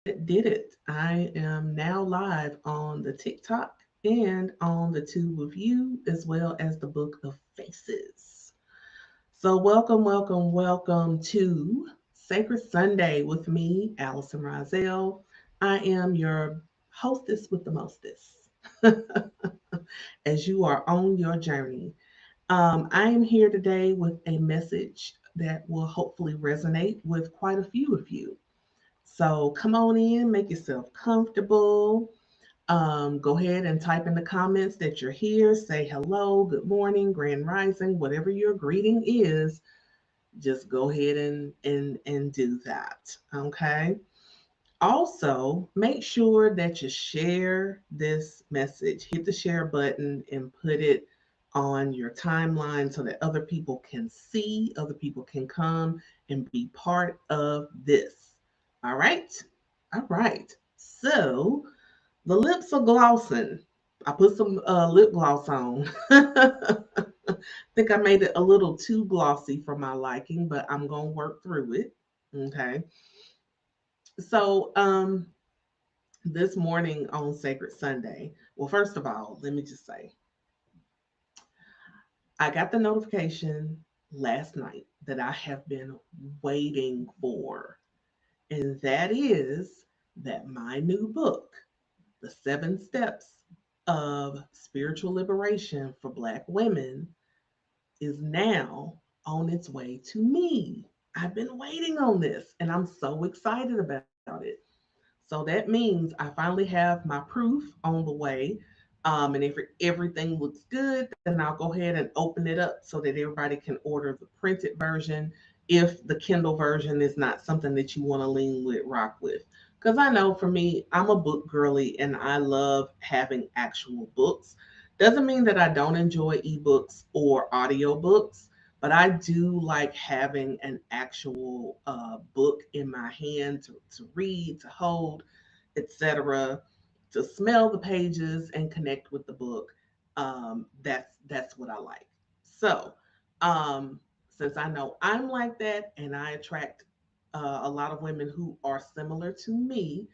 Did it. I am now live on the TikTok and on the Tube of You, as well as the Book of Faces. So, welcome to Sacred Sunday with me, Allison Rozzel. I am your hostess with the mostest as you are on your journey. I am here today with a message that will hopefully resonate with quite a few of you. So come on in, make yourself comfortable. Go ahead and type in the comments that you're here. Say hello, good morning, grand rising, whatever your greeting is. Just go ahead and do that. Okay. Also, make sure that you share this message. Hit the share button and put it on your timeline so that other people can see, other people can come and be part of this. All right. All right. So the lips are glossing. I put some lip gloss on. I think I made it a little too glossy for my liking, but I'm going to work through it. Okay. So, this morning on Sacred Sunday, well, first of all, let me just say, I got the notification last night that I have been waiting for, and that is that my new book, The 7 Steps of Spiritual Liberation for Black Women, is now on its way to me. I've been waiting on this, and I'm so excited about it. So that means I finally have my proof on the way. And if everything looks good, then I'll go ahead and open it up so that everybody can order the printed version if the Kindle version is not something that you want to lean with, rock with. Because I know for me, I'm a book girly and I love having actual books. Doesn't mean that I don't enjoy ebooks or audiobooks, but I do like having an actual book in my hand to read, to hold, etc., to smell the pages and connect with the book. That's what I like. So, since I know I'm like that, and I attract a lot of women who are similar to me,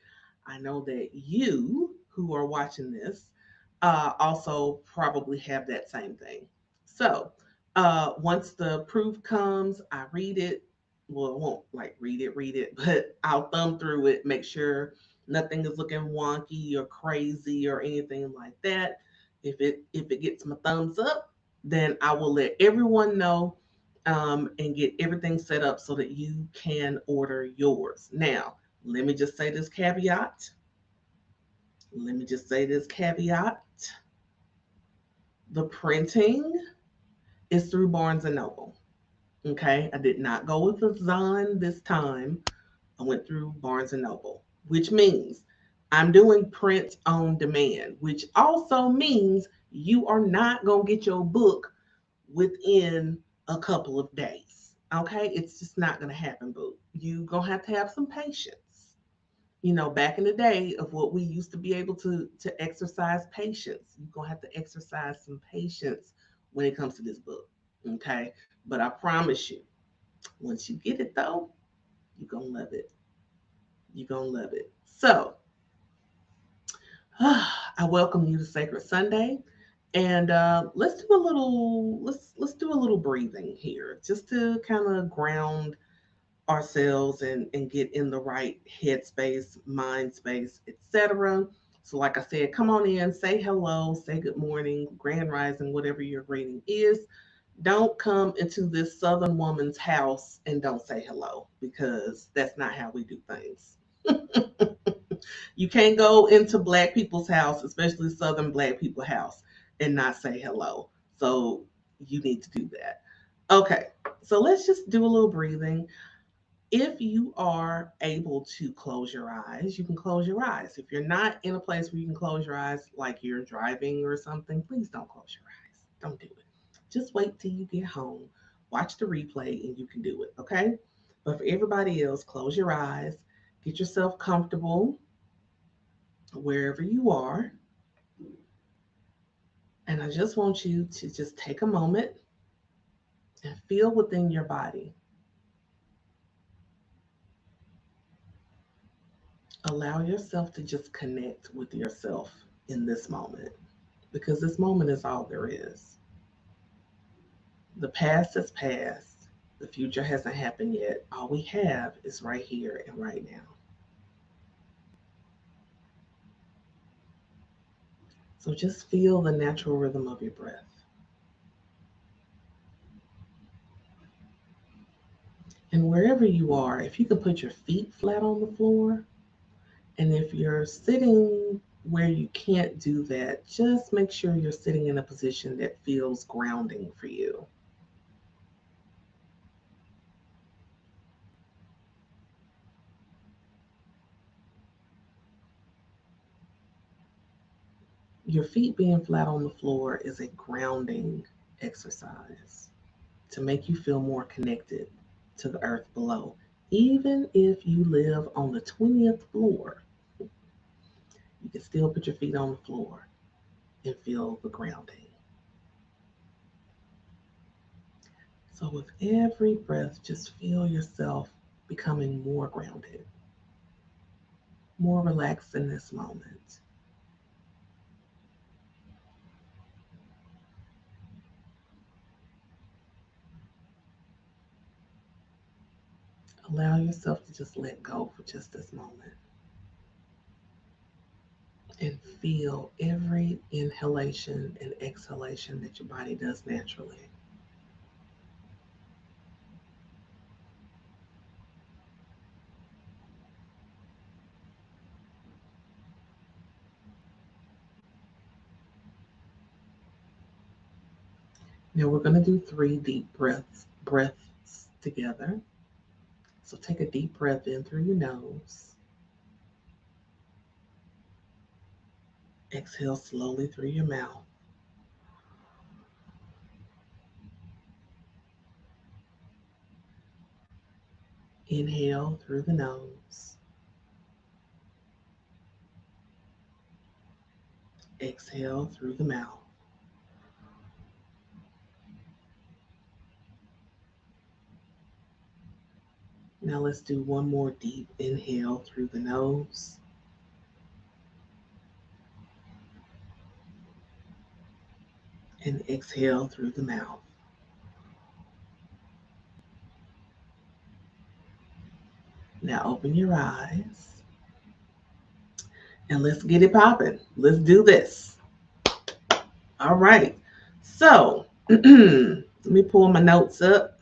I know that you who are watching this also probably have that same thing. So, once the proof comes, I read it. Well, I won't like read it, but I'll thumb through it, make sure nothing is looking wonky or crazy or anything like that. If it gets my thumbs up, then I will let everyone know and get everything set up so that you can order yours. Now, let me just say this caveat. Let me just say this caveat. The printing is through Barnes and Noble. Okay, I did not go with the Zon this time. I went through Barnes and Noble, which means I'm doing print on demand, which also means you are not going to get your book within a couple of days. Okay, it's just not going to happen, boo. You're going to have some patience. Back in the day of what we used to be able to exercise patience, you're going to have to exercise some patience when it comes to this book. Okay, but I promise you, once you get it though, you're going to love it. You're going to love it. So, I welcome you to Sacred Sunday, and let's do a little breathing here, just to kind of ground ourselves and get in the right headspace, mind space, etc. So, like I said, come on in, say hello, say good morning, grand rising, whatever your greeting is. Don't come into this Southern woman's house and don't say hello because that's not how we do things. You can't go into black people's house, especially Southern black people house, and not say hello. So you need to do that. Okay, so let's just do a little breathing. If you are able to close your eyes, you can close your eyes. If you're not in a place where you can close your eyes, like you're driving or something, please don't close your eyes. Don't do it. Just wait till you get home, watch the replay, and you can do it. Okay. But for everybody else, close your eyes, get yourself comfortable wherever you are. And I just want you to just take a moment and feel within your body. Allow yourself to just connect with yourself in this moment because this moment is all there is. The past is past. The future hasn't happened yet. All we have is right here and right now. So just feel the natural rhythm of your breath. And wherever you are, if you can put your feet flat on the floor, and if you're sitting where you can't do that, just make sure you're sitting in a position that feels grounding for you. Your feet being flat on the floor is a grounding exercise to make you feel more connected to the earth below. Even if you live on the 20th floor, you can still put your feet on the floor and feel the grounding. So, with every breath, just feel yourself becoming more grounded, more relaxed in this moment. Allow yourself to just let go for just this moment and feel every inhalation and exhalation that your body does naturally. Now we're going to do 3 deep breaths together. So take a deep breath in through your nose. Exhale slowly through your mouth. Inhale through the nose. Exhale through the mouth. Now let's do one more deep inhale through the nose. And exhale through the mouth. Now open your eyes and let's get it popping. Let's do this. All right. So let me pull my notes up.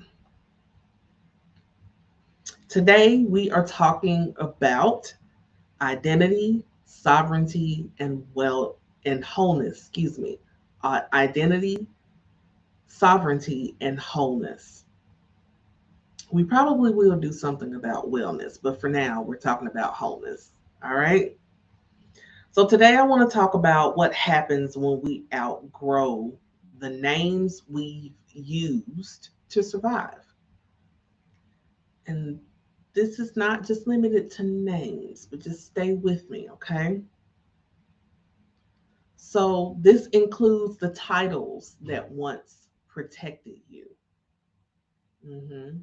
Today we are talking about identity, sovereignty, and wholeness. Excuse me. Identity, sovereignty, and wholeness. We probably will do something about wellness, but for now, we're talking about wholeness. All right. So today I want to talk about what happens when we outgrow the names we've used to survive. And this is not just limited to names, but just stay with me, okay? So this includes the titles that once protected you, hmm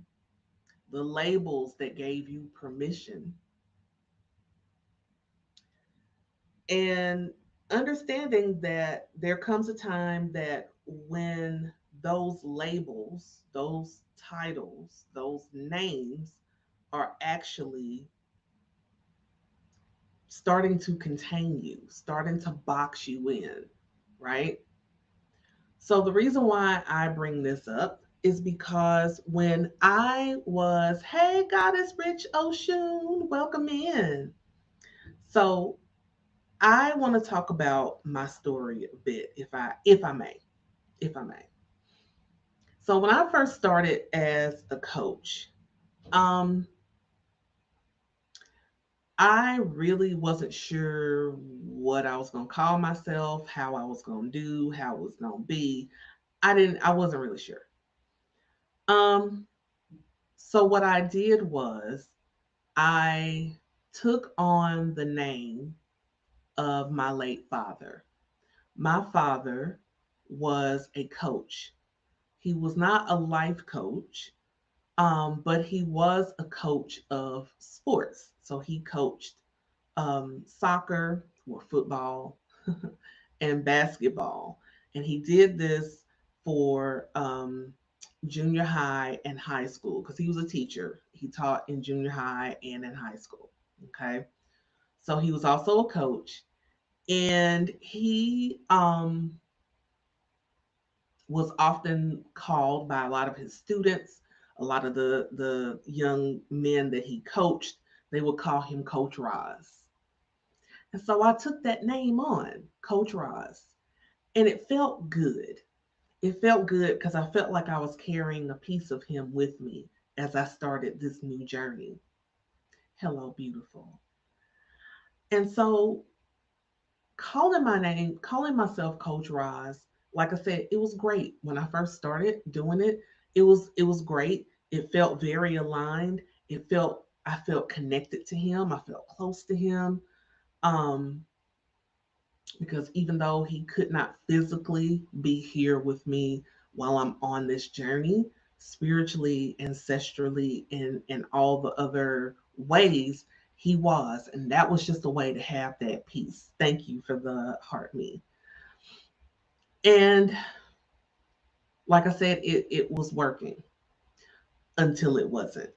the labels that gave you permission, and understanding that there comes a time that when those labels, those titles, those names are actually starting to contain you, starting to box you in, right? So the reason why I bring this up is because when I was, hey, Goddess Rich Oshun, welcome in. So I want to talk about my story a bit, if I may. So when I first started as a coach, um, I really wasn't sure what I was gonna call myself, how I was gonna do, how it was gonna be. I wasn't really sure. Um, so what I did was I took on the name of my late father. My father was a coach. He was not a life coach, but he was a coach of sports. So he coached soccer or football and basketball. And he did this for junior high and high school because he was a teacher. He taught in junior high and in high school. Okay. So he was also a coach. And he was often called by a lot of his students, a lot of the young men that he coached, they would call him Coach Roz. And so I took that name on, Coach Roz, and it felt good. It felt good because I felt like I was carrying a piece of him with me as I started this new journey. Hello, beautiful. And so calling my name, calling myself Coach Roz, like I said, it was great when I first started doing it. It was great. It felt very aligned. I felt connected to him. I felt close to him. Um, because even though he could not physically be here with me while I'm on this journey, spiritually, ancestrally, and in all the other ways, he was. And that was just a way to have that peace. Thank you for the heart me. And like I said, it was working until it wasn't.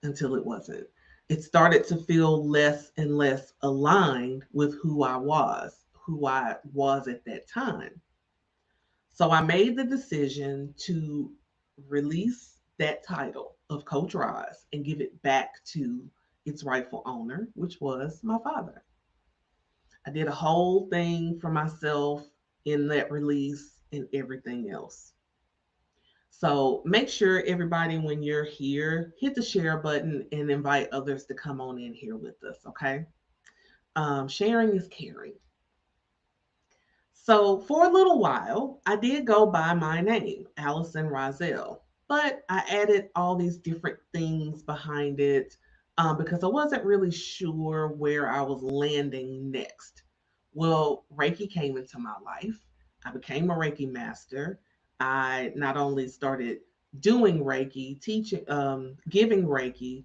Until it wasn't. It started to feel less and less aligned with who I was at that time. So I made the decision to release that title of Coach Roz and give it back to its rightful owner, which was my father. I did a whole thing for myself in that release and everything else. So make sure everybody, when you're here, hit the share button and invite others to come on in here with us, okay? Sharing is caring. So for a little while, I did go by my name, Allison Rozzel, but I added all these different things behind it because I wasn't really sure where I was landing next. Well, Reiki came into my life. I became a Reiki master. I not only started doing Reiki, teaching, giving Reiki,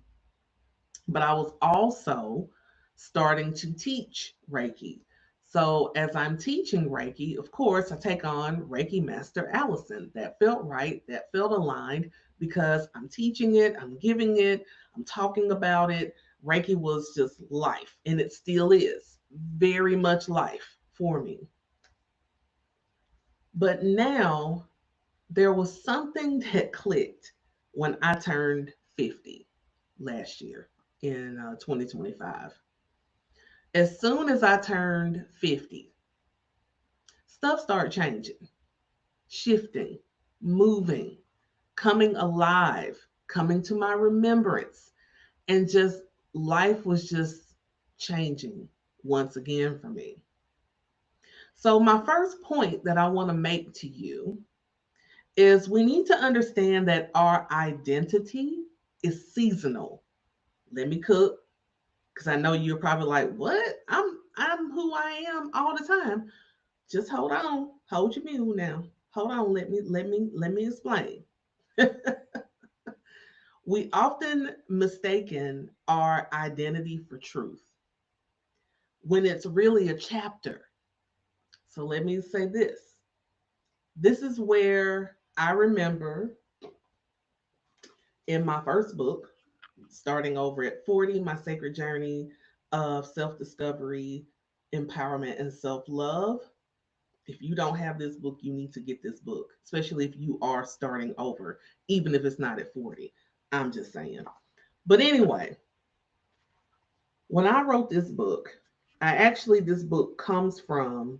but I was also starting to teach Reiki. So as I'm teaching Reiki, of course, I take on Reiki Master Allison. That felt right. That felt aligned because I'm teaching it, I'm giving it, I'm talking about it. Reiki was just life, and it still is very much life for me. But now there was something that clicked when I turned 50 last year in 2025. As soon as I turned 50, stuff started changing, shifting, moving, coming alive, coming to my remembrance, and just life was just changing once again for me. So, my first point that I want to make to you is we need to understand that our identity is seasonal. Let me cook because I know you're probably like, "What? I'm who I am all the time." Just hold on. Hold your mule now. Hold on. Let me explain. We often mistaken our identity for truth when it's really a chapter. So let me say this. This is where I remember in my first book, starting over at 40, My Sacred Journey of Self Discovery, Empowerment, and Self Love. If you don't have this book, you need to get this book, especially if you are starting over, even if it's not at 40. I'm just saying. But anyway, when I wrote this book, this book comes from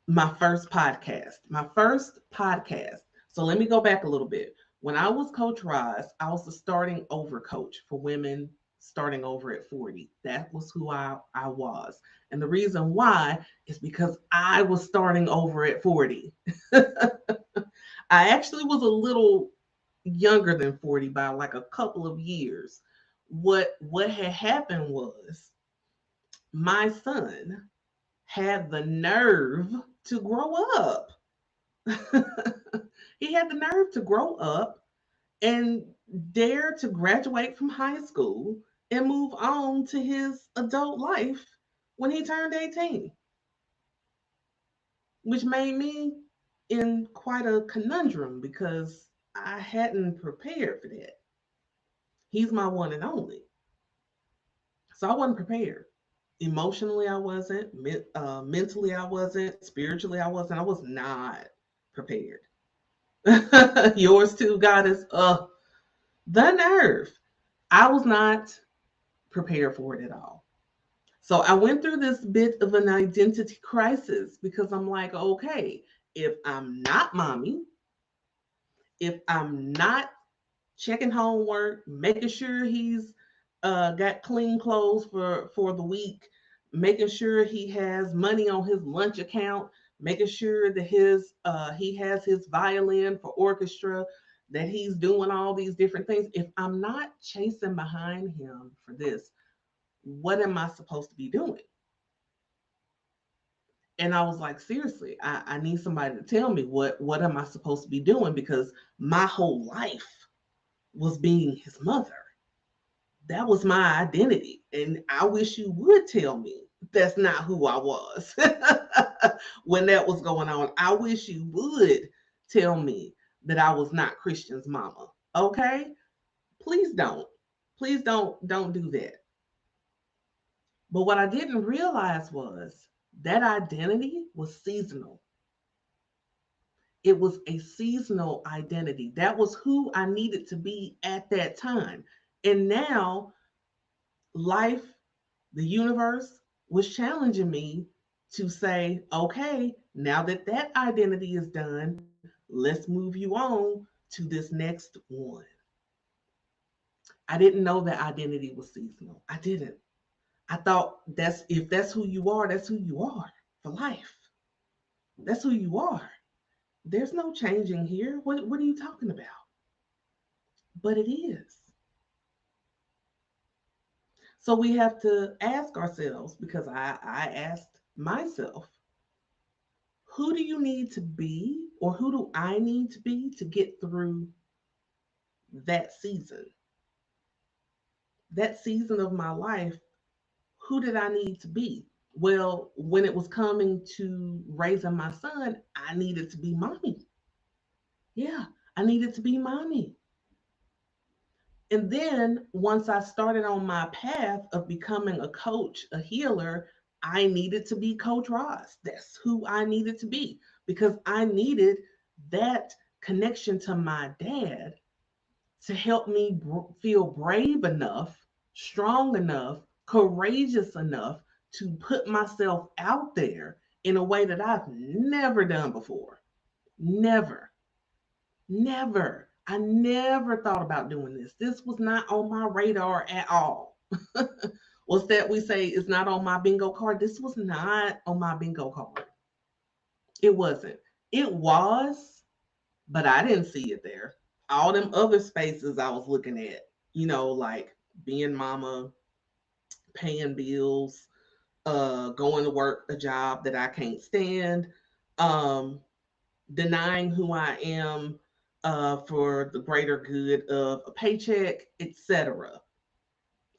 my first podcast. My first podcast. So let me go back a little bit. When I was Coach Roz, I was the starting over coach for women starting over at 40. That was who I was. And the reason why is because I was starting over at 40. I actually was a little younger than 40 by like a couple of years. What had happened was my son had the nerve to grow up. He had the nerve to grow up and dare to graduate from high school and move on to his adult life when he turned 18, which made me in quite a conundrum because I hadn't prepared for that. He's my one and only. So I wasn't prepared. Emotionally, I wasn't. Mentally, I wasn't. Spiritually, I wasn't. I was not prepared. Yours too, Goddess. The nerve. I was not prepared for it at all. So I went through this bit of an identity crisis because I'm like, okay, if I'm not mommy, if I'm not checking homework, making sure he's got clean clothes for the week, making sure he has money on his lunch account, making sure that he has his violin for orchestra, that he's doing all these different things. If I'm not chasing behind him for this, what am I supposed to be doing? And I was like, seriously, I need somebody to tell me what am I supposed to be doing, because my whole life was being his mother. That was my identity. And I wish you would tell me that's not who I was when that was going on. I wish you would tell me that I was not Christian's mama. Okay? Please don't. Please don't do that. But what I didn't realize was that identity was seasonal. It was a seasonal identity. That was who I needed to be at that time. And now life, the universe was challenging me to say, okay, now that that identity is done, let's move you on to this next one. I didn't know that identity was seasonal. I didn't. I thought that's if that's who you are, that's who you are for life. That's who you are. There's no changing here. What are you talking about? But it is. So we have to ask ourselves, because I asked myself, who do you need to be, or who do I need to be to get through that season? That season of my life, who did I need to be? Well, when it was coming to raising my son, I needed to be mommy. Yeah, I needed to be mommy. And then once I started on my path of becoming a coach, a healer, I needed to be Coach Ross. That's who I needed to be, because I needed that connection to my dad to help me feel brave enough, strong enough, courageous enough to put myself out there in a way that I've never done before. Never. Never. I never thought about doing this. This was not on my radar at all. What's that we say is not on my bingo card? This was not on my bingo card. It wasn't. It was, but I didn't see it there. All them other spaces I was looking at, like being mama, paying bills, going to work a job that I can't stand, um, denying who I am for the greater good of a paycheck, etc.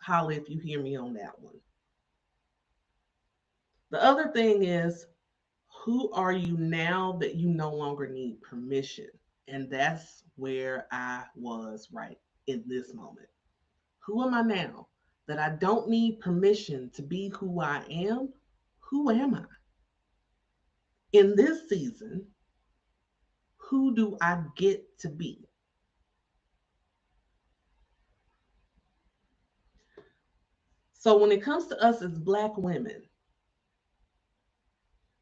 Holla if you hear me on that one. The other thing is, who are you now that you no longer need permission? And that's where I was right in this moment. Who am I now that I don't need permission to be who I am? Who am I? In this season, who do I get to be? So when it comes to us as Black women,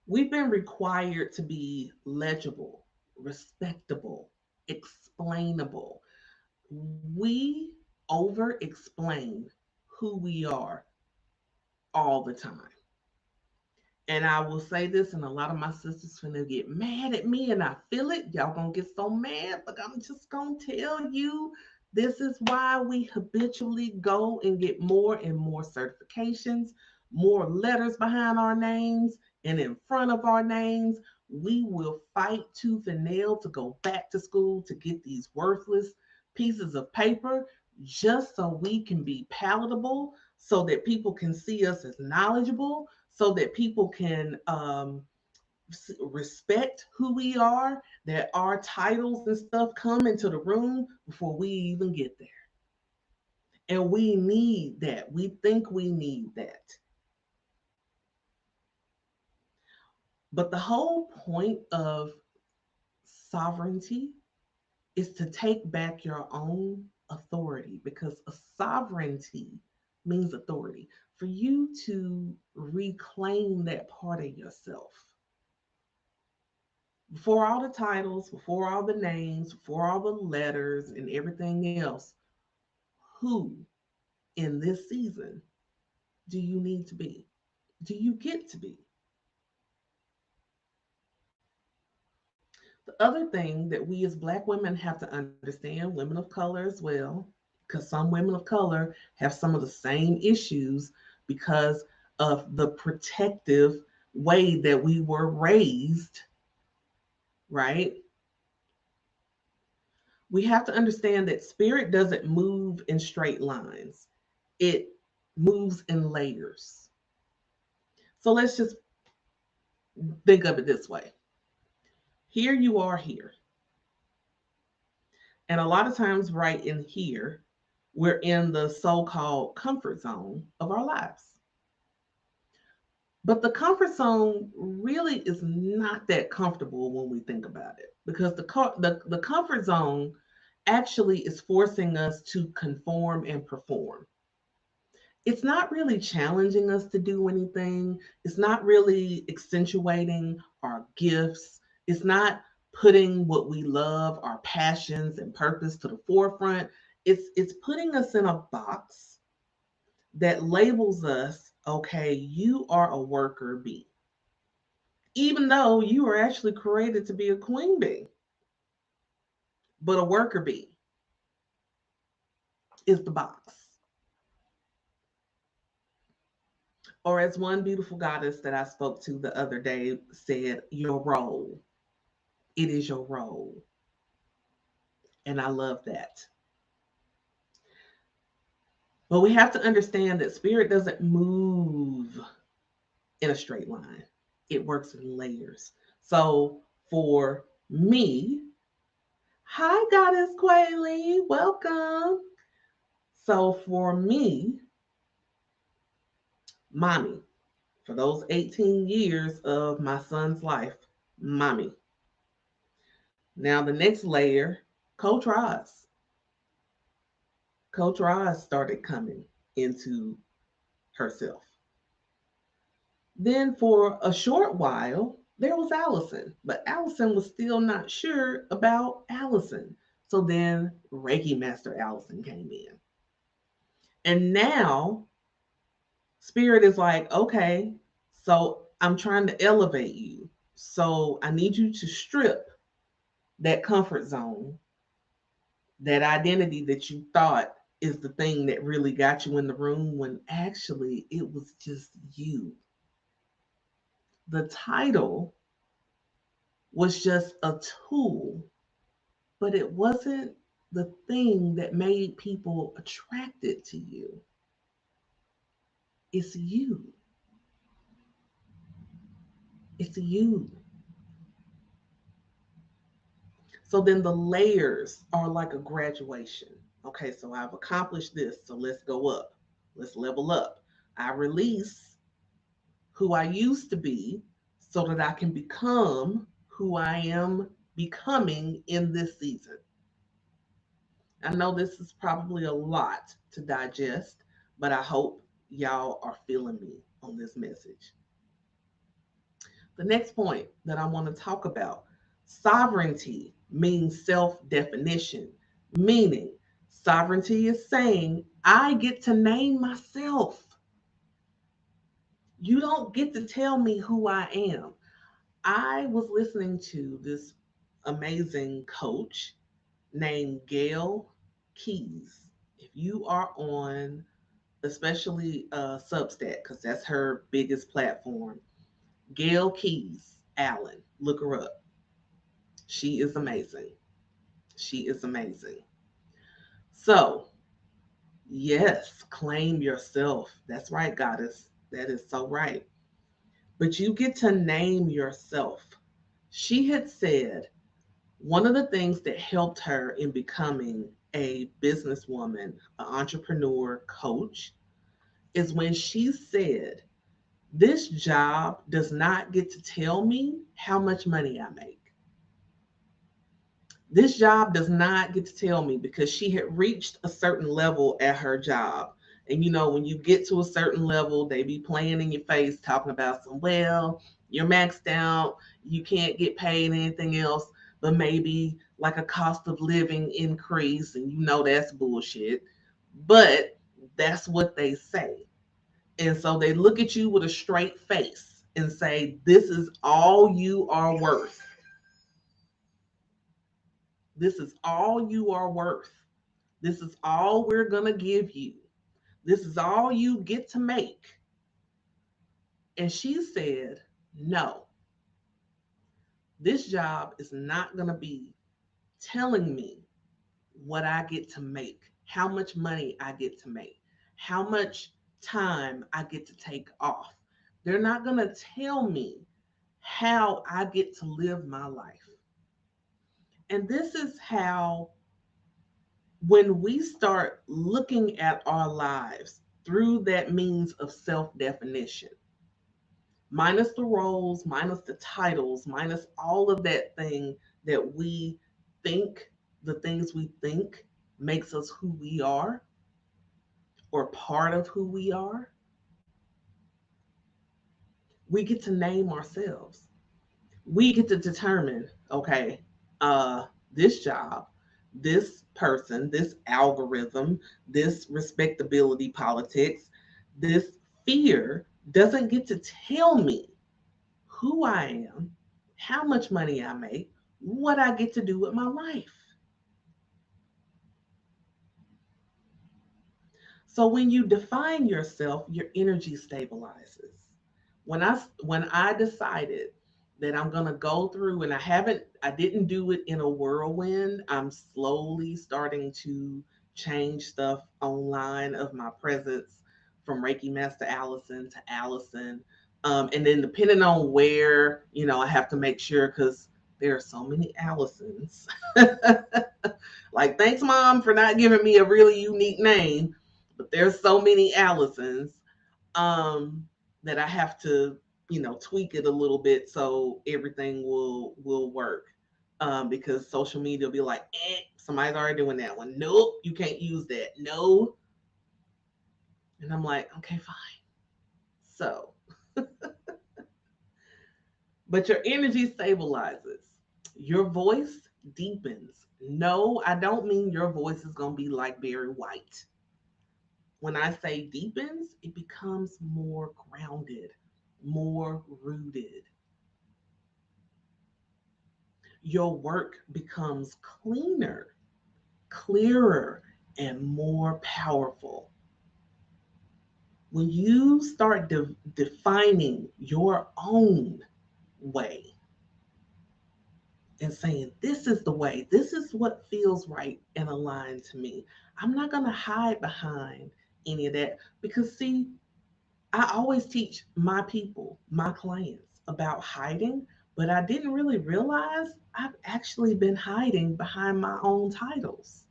we've been required to be legible, respectable, explainable. We over explain who we are all the time. And I will say this, and a lot of my sisters finna get mad at me, and I feel it. Y'all gonna get so mad, but I'm just gonna tell you, this is why we habitually go and get more and more certifications, more letters behind our names and in front of our names. We will fight tooth and nail to go back to school to get these worthless pieces of paper. just so we can be palatable, so that people can see us as knowledgeable, so that people can respect who we are, that our titles and stuff come into the room before we even get there. And we need that. We think we need that. But the whole point of sovereignty is to take back your own authority, because a sovereignty means authority. For you to reclaim that part of yourself, before all the titles, before all the names, before all the letters and everything else, who in this season do you need to be? Do you get to be? The other thing that we as Black women have to understand, women of color as well, because some women of color have some of the same issues because of the protective way that we were raised, right? We have to understand that spirit doesn't move in straight lines, it moves in layers. So let's just think of it this way. Here you are here. And a lot of times, right in here, we're in the so called comfort zone of our lives. But the comfort zone really is not that comfortable when we think about it, because the comfort zone actually is forcing us to conform and perform. It's not really challenging us to do anything. It's not really accentuating our gifts. It's not putting what we love, our passions and purpose to the forefront. It's putting us in a box that labels us, okay, you are a worker bee. Even though you were actually created to be a queen bee, but a worker bee is the box. Or as one beautiful goddess that I spoke to the other day said, your role. It is your role. And I love that. But we have to understand that spirit doesn't move in a straight line, it works in layers. So for me, hi, Goddess Quayle, welcome. So for me, mommy, for those 18 years of my son's life, mommy. Now, the next layer, Coach Roz. Coach Roz started coming into herself. Then, for a short while, there was Allison, but Allison was still not sure about Allison. So then Reiki Master Allison came in. And now Spirit is like, okay, so I'm trying to elevate you. So I need you to strip that comfort zone, that identity that you thought is the thing that really got you in the room when actually it was just you. The title was just a tool, but it wasn't the thing that made people attracted to you. It's you. It's you. So then the layers are like a graduation. Okay, so I've accomplished this. So let's go up. Let's level up. I release who I used to be so that I can become who I am becoming in this season. I know this is probably a lot to digest, but I hope y'all are feeling me on this message. The next point that I want to talk about, sovereignty means self definition, meaning sovereignty is saying, I get to name myself. You don't get to tell me who I am. I was listening to this amazing coach named Gail Keys. If you are on, especially Substack, because that's her biggest platform, Gail Keys Allen, look her up. She is amazing. She is amazing. So Yes, claim yourself. That's right, goddess. That is so right. But you get to name yourself. She had said one of the things that helped her in becoming a businesswoman, an entrepreneur, coach, is when she said, this job does not get to tell me how much money I make. This job does not get to tell me, because she had reached a certain level at her job. And you know, when you get to a certain level, they be playing in your face, talking about some, well, you're maxed out, you can't get paid anything else, but maybe like a cost of living increase. And you know, that's bullshit. But that's what they say. And so they look at you with a straight face and say, this is all you are worth. This is all you are worth. This is all we're going to give you. This is all you get to make. And she said, no, this job is not going to be telling me what I get to make, how much money I get to make, how much time I get to take off. They're not going to tell me how I get to live my life. And this is how, when we start looking at our lives through that means of self definition, minus the roles, minus the titles, minus all of that thing that we think, the things we think makes us who we are or part of who we are, we get to name ourselves. We get to determine, okay, this job, this person, this algorithm, this respectability politics, this fear doesn't get to tell me who I am, how much money I make, what I get to do with my life. So when you define yourself, your energy stabilizes. When I decided that I'm gonna go through, and I didn't do it in a whirlwind. I'm slowly starting to change stuff online of my presence, from Reiki Master Allison to Allison. And then depending on where, I have to make sure, because there are so many Allisons. Like, thanks, Mom, for not giving me a really unique name, but there's so many Allisons, that I have to, tweak it a little bit so everything will work. Because social media will be like, somebody's already doing that one. Nope, you can't use that. No. And I'm like, okay, fine. So, but your energy stabilizes. Your voice deepens. No, I don't mean your voice is going to be like Barry White. When I say deepens, it becomes more grounded, more rooted. Your work becomes cleaner, clearer, and more powerful. When you start defining your own way and saying, this is the way, this is what feels right and aligned to me, I'm not going to hide behind any of that. Because, see, I always teach my people, my clients, about hiding, but I didn't really realize I've actually been hiding behind my own titles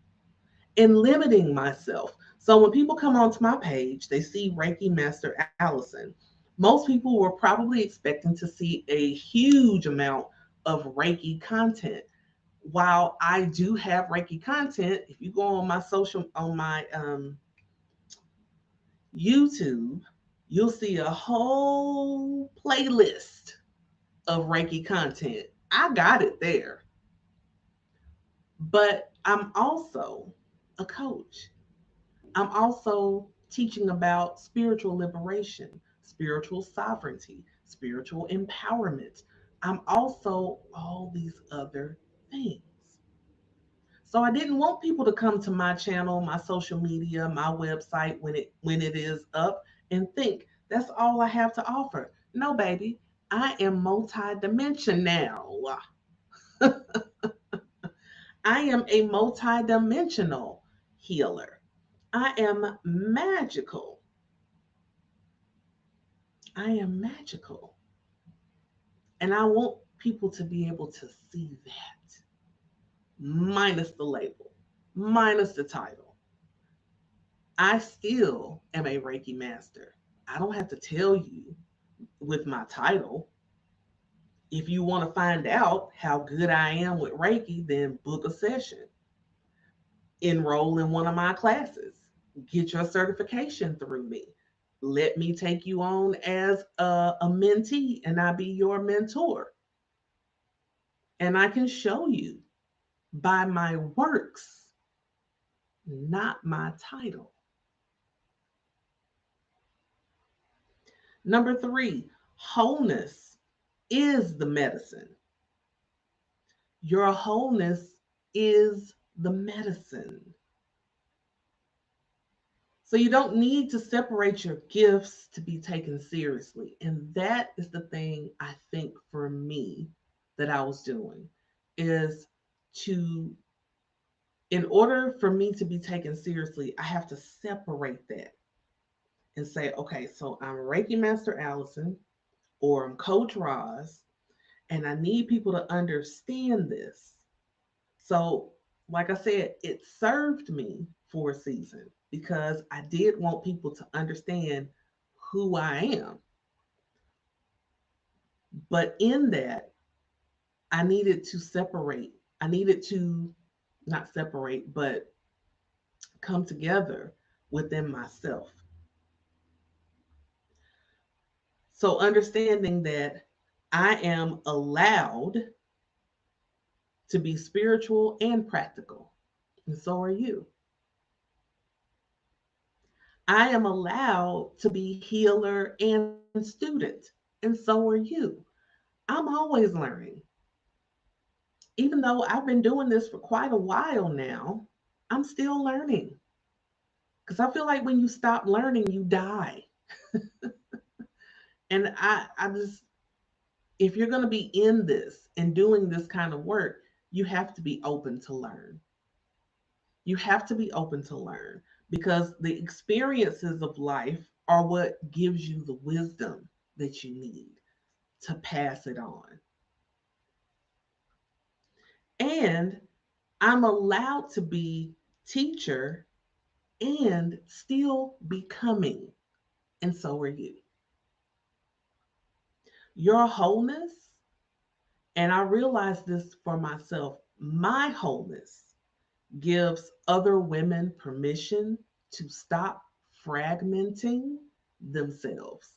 and limiting myself. So when people come onto my page, they see Reiki Master Allison. Most people were probably expecting to see a huge amount of Reiki content. While I do have Reiki content, if you go on my YouTube, you'll see a whole playlist of Reiki content. I got it there. But I'm also a coach. I'm also teaching about spiritual liberation, spiritual sovereignty, spiritual empowerment. I'm also all these other things. So I didn't want people to come to my channel, my social media, my website when it is up and think that's all I have to offer. No, baby, I am multi-dimensional. I am a multi-dimensional healer. I am magical. I am magical. And I want people to be able to see that, minus the label, minus the title. I still am a Reiki master. I don't have to tell you with my title. If you want to find out how good I am with Reiki, then book a session. Enroll in one of my classes. Get your certification through me. Let me take you on as a mentee and I be your mentor. And I can show you by my works, not my title. Number three, wholeness is the medicine. Your wholeness is the medicine. So you don't need to separate your gifts to be taken seriously. And that is the thing I think for me that I was doing is to, in order for me to be taken seriously, I have to separate that and say, okay, so I'm Reiki Master Allison or I'm Coach Roz, and I need people to understand this. So, like I said, it served me for a season because I did want people to understand who I am. But in that, I needed to separate. I needed to not separate, but come together within myself. So, understanding that I am allowed to be spiritual and practical, and so are you. I am allowed to be healer and student, and so are you. I'm always learning. Even though I've been doing this for quite a while now, I'm still learning. Because I feel like when you stop learning, you die. And I just, if you're going to be in this and doing this kind of work, you have to be open to learn. You have to be open to learn because the experiences of life are what gives you the wisdom that you need to pass it on. And I'm allowed to be teacher and still becoming. And so are you. Your wholeness, and I realize this for myself, my wholeness gives other women permission to stop fragmenting themselves.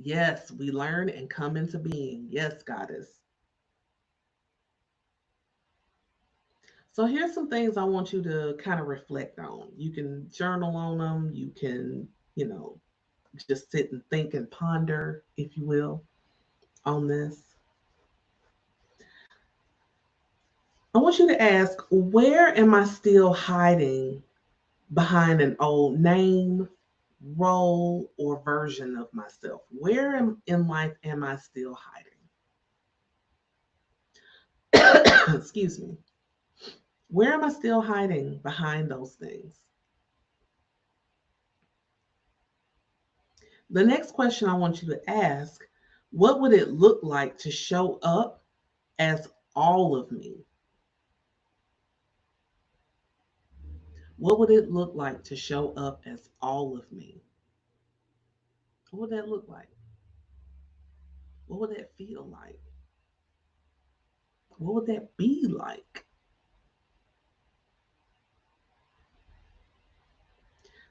Yes, we learn and come into being. Yes, goddess. So here's some things I want you to kind of reflect on. You can journal on them. You can, you know, just sit and think and ponder, if you will, on this. I want you to ask, where am I still hiding behind an old name, role, or version of myself? In life am I still hiding? Excuse me. Where am I still hiding behind those things? The next question I want you to ask, what would it look like to show up as all of me? What would it look like to show up as all of me? What would that look like? What would that feel like? What would that be like?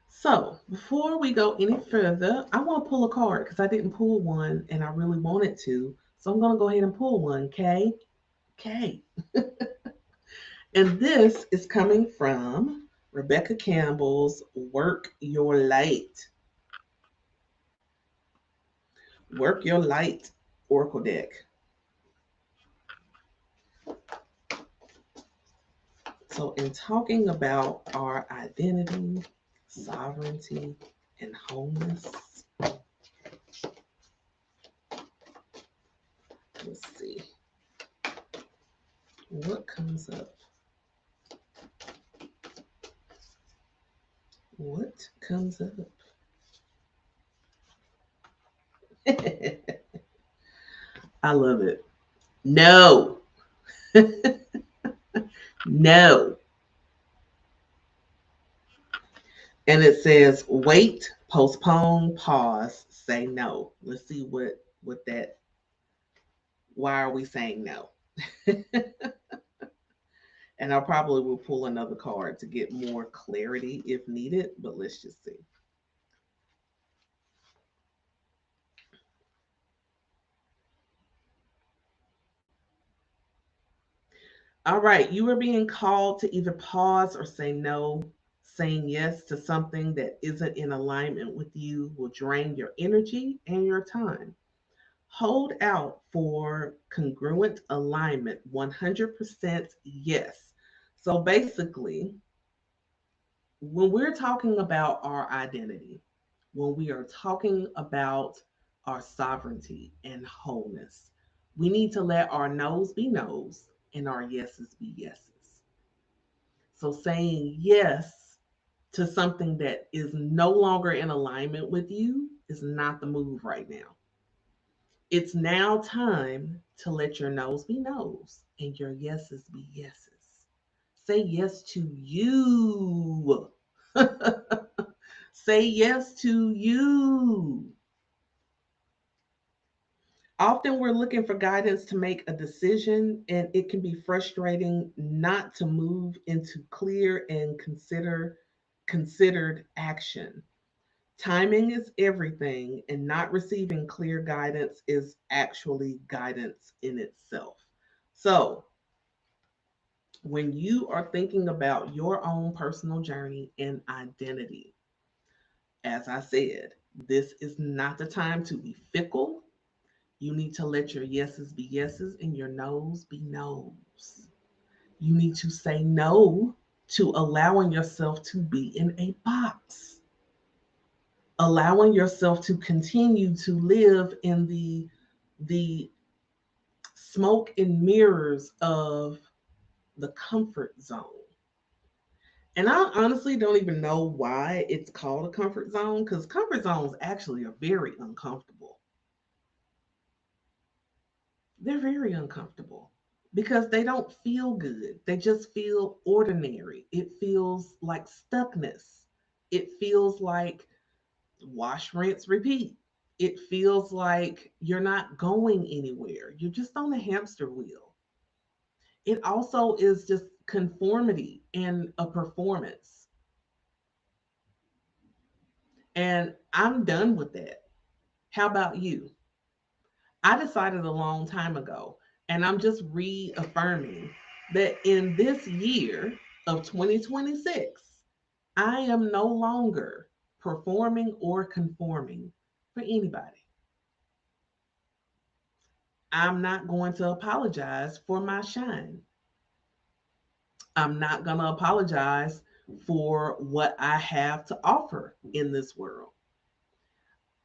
So, before we go any further, I want to pull a card because I didn't pull one and I really wanted to. So, I'm going to go ahead and pull one, okay? Okay. And this is coming from Rebecca Campbell's Work Your Light. Work Your Light Oracle deck. So, in talking about our identity, sovereignty, and wholeness, let's see what comes up. comes up. I love it. No, no. And it says wait, postpone, pause, say no. Let's see what that. Why are we saying no? And I probably will pull another card to get more clarity if needed, but let's just see. All right, you are being called to either pause or say no. Saying yes to something that isn't in alignment with you will drain your energy and your time. Hold out for congruent alignment, 100% yes. So basically, when we're talking about our identity, when we are talking about our sovereignty and wholeness, we need to let our no's be no's and our yeses be yeses. So saying yes to something that is no longer in alignment with you is not the move right now. It's now time to let your no's be no's and your yeses be yeses. Say yes to you. Say yes to you. Often we're looking for guidance to make a decision, and it can be frustrating not to move into clear and considered action. Timing is everything, and not receiving clear guidance is actually guidance in itself. So, when you are thinking about your own personal journey and identity, as I said, this is not the time to be fickle. You need to let your yeses be yeses and your no's be no's. You need to say no to allowing yourself to be in a box, allowing yourself to continue to live in the smoke and mirrors of the comfort zone. And I honestly don't even know why it's called a comfort zone, because comfort zones actually are very uncomfortable. They're very uncomfortable because they don't feel good. They just feel ordinary. It feels like stuckness. It feels like wash, rinse, repeat. It feels like you're not going anywhere. You're just on a hamster wheel. It also is just conformity and a performance. And I'm done with that. How about you? I decided a long time ago, and I'm just reaffirming that in this year of 2026, I am no longer performing or conforming for anybody. I'm not going to apologize for my shine. I'm not going to apologize for what I have to offer in this world.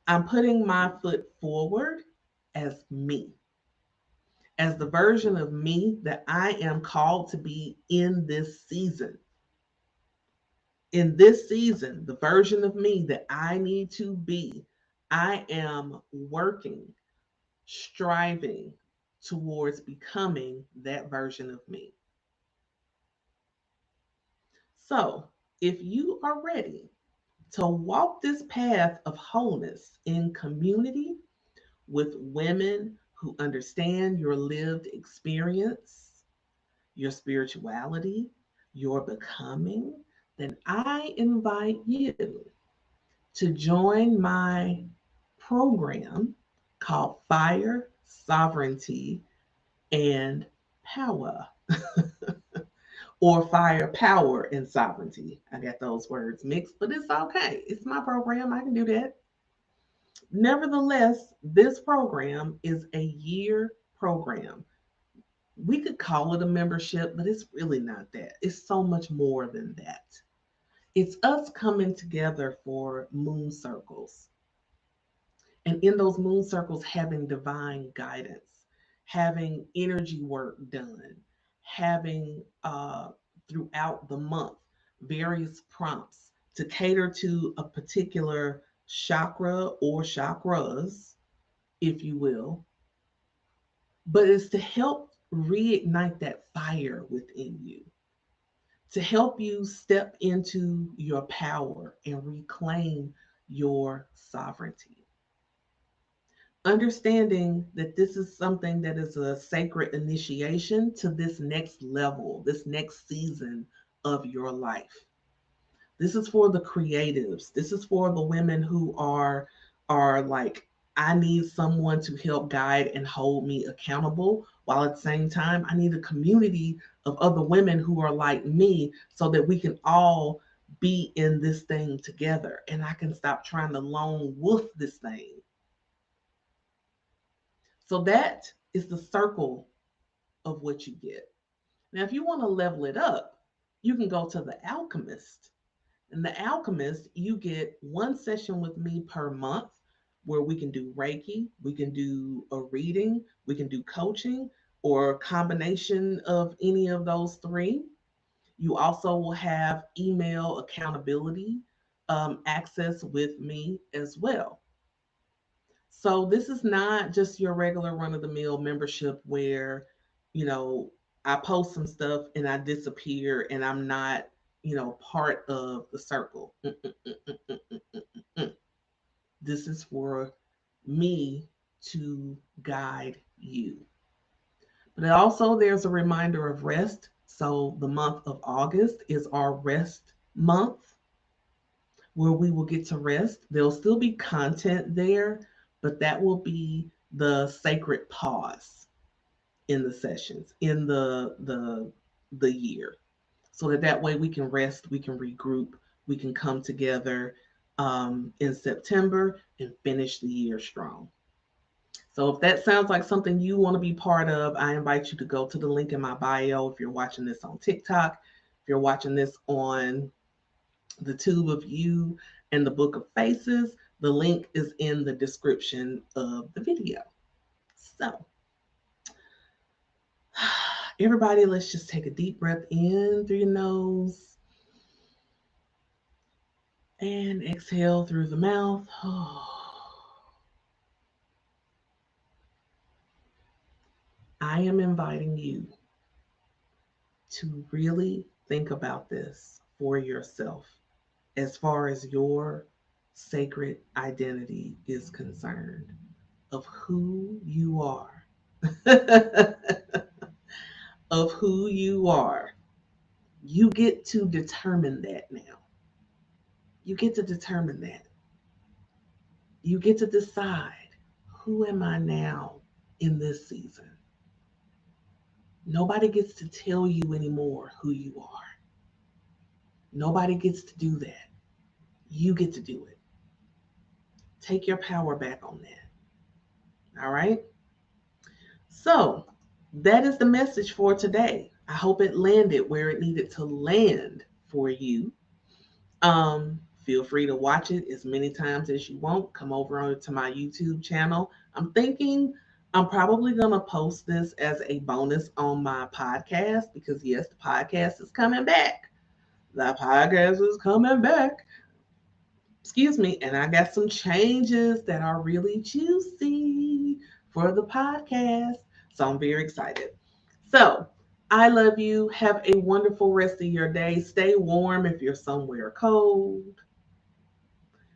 I'm putting my foot forward as me, as the version of me that I am called to be in this season. In this season, the version of me that I need to be, I am working, striving towards becoming that version of me. So, if you are ready to walk this path of wholeness in community with women who understand your lived experience, your spirituality, your becoming, then I invite you to join my program called Fire, Sovereignty, and Power, or Fire, Power, and Sovereignty. I got those words mixed, but it's okay. It's my program. I can do that. Nevertheless, this program is a year program. We could call it a membership, but it's really not that. It's so much more than that. It's us coming together for moon circles. And in those moon circles, having divine guidance, having energy work done, having throughout the month various prompts to cater to a particular chakra or chakras, if you will, but it's to help reignite that fire within you, to help you step into your power and reclaim your sovereignty. Understanding that this is something that is a sacred initiation to this next level, this next season of your life. This is for the creatives. This is for the women who are like, I need someone to help guide and hold me accountable, while at the same time I need a community of other women who are like me so that we can all be in this thing together and I can stop trying to lone wolf this thing. So that is the circle of what you get. Now, if you want to level it up, you can go to the Alchemist. In the Alchemist, you get one session with me per month where we can do Reiki, we can do a reading, we can do coaching, or a combination of any of those three. You also will have email accountability access with me as well. So this is not just your regular run of the mill membership where, you know, I post some stuff and I disappear and I'm not, part of the circle. Mm-mm. This is for me to guide you. But also there's a reminder of rest. So the month of August is our rest month where we will get to rest. There'll still be content there, but that will be the sacred pause in the sessions, in the year. So that way we can rest, we can regroup, we can come together in September and finish the year strong. So if that sounds like something you want to be part of, I invite you to go to the link in my bio if you're watching this on TikTok, if you're watching this on the Tube of You and the Book of Faces. The link is in the description of the video. So, everybody, let's just take a deep breath in through your nose and exhale through the mouth. I am inviting you to really think about this for yourself as far as your sacred identity is concerned, of who you are. Of who you are. You get to determine that now. You get to determine that. You get to decide, who am I now in this season? Nobody gets to tell you anymore who you are. Nobody gets to do that. You get to do it. Take your power back on that. All right? So, that is the message for today. I hope it landed where it needed to land for you. Feel free to watch it as many times as you want. Come over onto my YouTube channel. I'm thinking I'm probably going to post this as a bonus on my podcast because, yes, the podcast is coming back. The podcast is coming back. Excuse me. And I got some changes that are really juicy for the podcast. So I'm very excited. So I love you. Have a wonderful rest of your day. Stay warm if you're somewhere cold.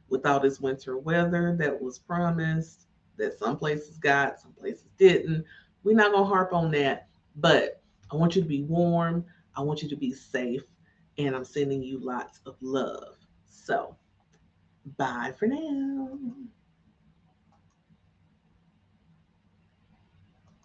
With all this winter weather that was promised, that some places got, some places didn't. We're not going to harp on that, but I want you to be warm. I want you to be safe, and I'm sending you lots of love. So, bye for now.